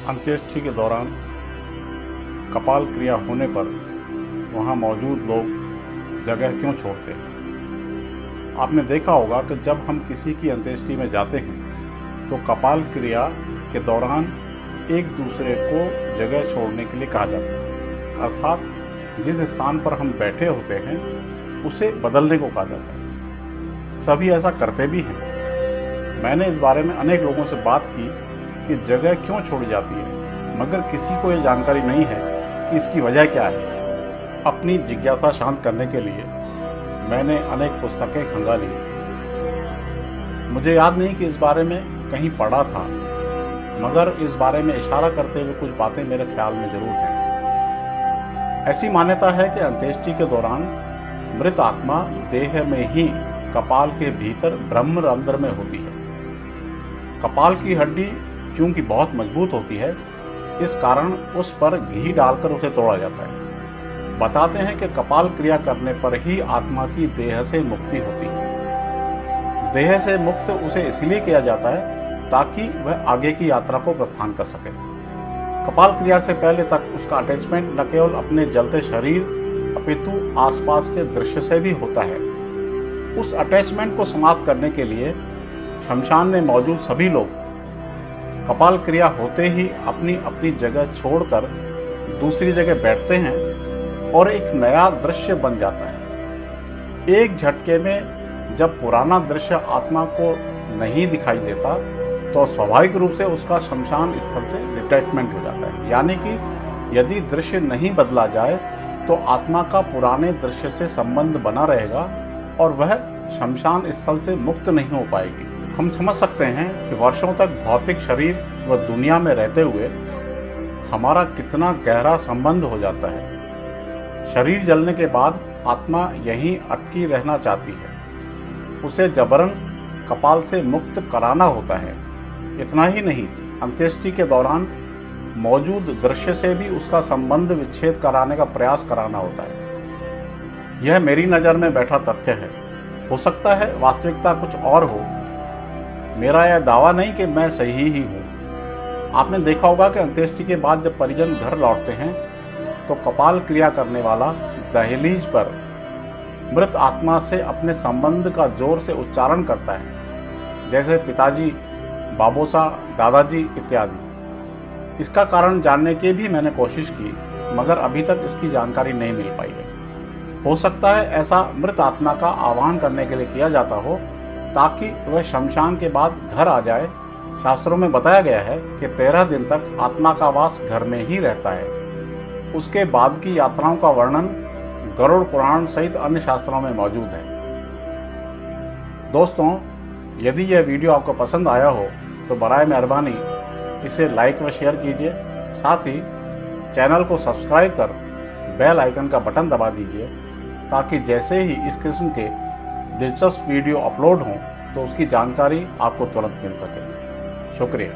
अंत्येष्टि के दौरान कपाल क्रिया होने पर वहाँ मौजूद लोग जगह क्यों छोड़ते हैं। आपने देखा होगा कि जब हम किसी की अंत्येष्टि में जाते हैं तो कपाल क्रिया के दौरान एक दूसरे को जगह छोड़ने के लिए कहा जाता है, अर्थात जिस स्थान पर हम बैठे होते हैं उसे बदलने को कहा जाता है। सभी ऐसा करते भी हैं। मैंने इस बारे में अनेक लोगों से बात की कि जगह क्यों छोड़ी जाती है, मगर किसी को ये जानकारी नहीं है कि इसकी वजह क्या है। अपनी जिज्ञासा शांत करने के लिए मैंने अनेक पुस्तकें खंगाली। मुझे याद नहीं कि इस बारे में कहीं पढ़ा था, मगर इस बारे में इशारा करते हुए कुछ बातें मेरे ख्याल में जरूर हैं। ऐसी मान्यता है कि अंत्येष्टि के दौरान मृत आत्मा देह में ही कपाल के भीतर ब्रह्मरंध्र में होती है। कपाल की हड्डी क्योंकि बहुत मजबूत होती है, इस कारण उस पर घी डालकर उसे तोड़ा जाता है। बताते हैं कि कपाल क्रिया करने पर ही आत्मा की देह से मुक्ति होती है। देह से मुक्त उसे इसलिए किया जाता है ताकि वह आगे की यात्रा को प्रस्थान कर सके। कपाल क्रिया से पहले तक उसका अटैचमेंट न केवल अपने जलते शरीर अपितु आसपास के दृश्य से भी होता है। उस अटैचमेंट को समाप्त करने के लिए शमशान में मौजूद सभी लोग कपाल क्रिया होते ही अपनी अपनी जगह छोड़कर दूसरी जगह बैठते हैं और एक नया दृश्य बन जाता है। एक झटके में जब पुराना दृश्य आत्मा को नहीं दिखाई देता तो स्वाभाविक रूप से उसका शमशान स्थल से डिटैचमेंट हो जाता है। यानी कि यदि दृश्य नहीं बदला जाए तो आत्मा का पुराने दृश्य से संबंध बना रहेगा और वह शमशान स्थल से मुक्त नहीं हो पाएगी। हम समझ सकते हैं कि वर्षों तक भौतिक शरीर व दुनिया में रहते हुए हमारा कितना गहरा संबंध हो जाता है। शरीर जलने के बाद आत्मा यहीं अटकी रहना चाहती है। उसे जबरन कपाल से मुक्त कराना होता है। इतना ही नहीं, अंत्येष्टि के दौरान मौजूद दृश्य से भी उसका संबंध विच्छेद कराने का प्रयास कराना होता है। यह मेरी नज़र में बैठा तथ्य है। हो सकता है वास्तविकता कुछ और हो। मेरा यह दावा नहीं कि मैं सही ही हूँ। आपने देखा होगा कि अंत्येष्टि के बाद जब परिजन घर लौटते हैं तो कपाल क्रिया करने वाला दहलीज पर मृत आत्मा से अपने संबंध का जोर से उच्चारण करता है, जैसे पिताजी, बाबोसा, दादाजी इत्यादि। इसका कारण जानने की भी मैंने कोशिश की, मगर अभी तक इसकी जानकारी नहीं मिल पाई है। हो सकता है ऐसा मृत आत्मा का आह्वान करने के लिए किया जाता हो ताकि वह शमशान के बाद घर आ जाए। शास्त्रों में बताया गया है कि 13 दिन तक आत्मा का वास घर में ही रहता है। उसके बाद की यात्राओं का वर्णन गरुड़ पुराण सहित अन्य शास्त्रों में मौजूद है। दोस्तों, यदि यह वीडियो आपको पसंद आया हो तो बराए मेहरबानी इसे लाइक व शेयर कीजिए। साथ ही चैनल को सब्सक्राइब कर बेल आइकन का बटन दबा दीजिए ताकि जैसे ही इस किस्म के दिलचस्प वीडियो अपलोड हों तो उसकी जानकारी आपको तुरंत मिल सके। शुक्रिया।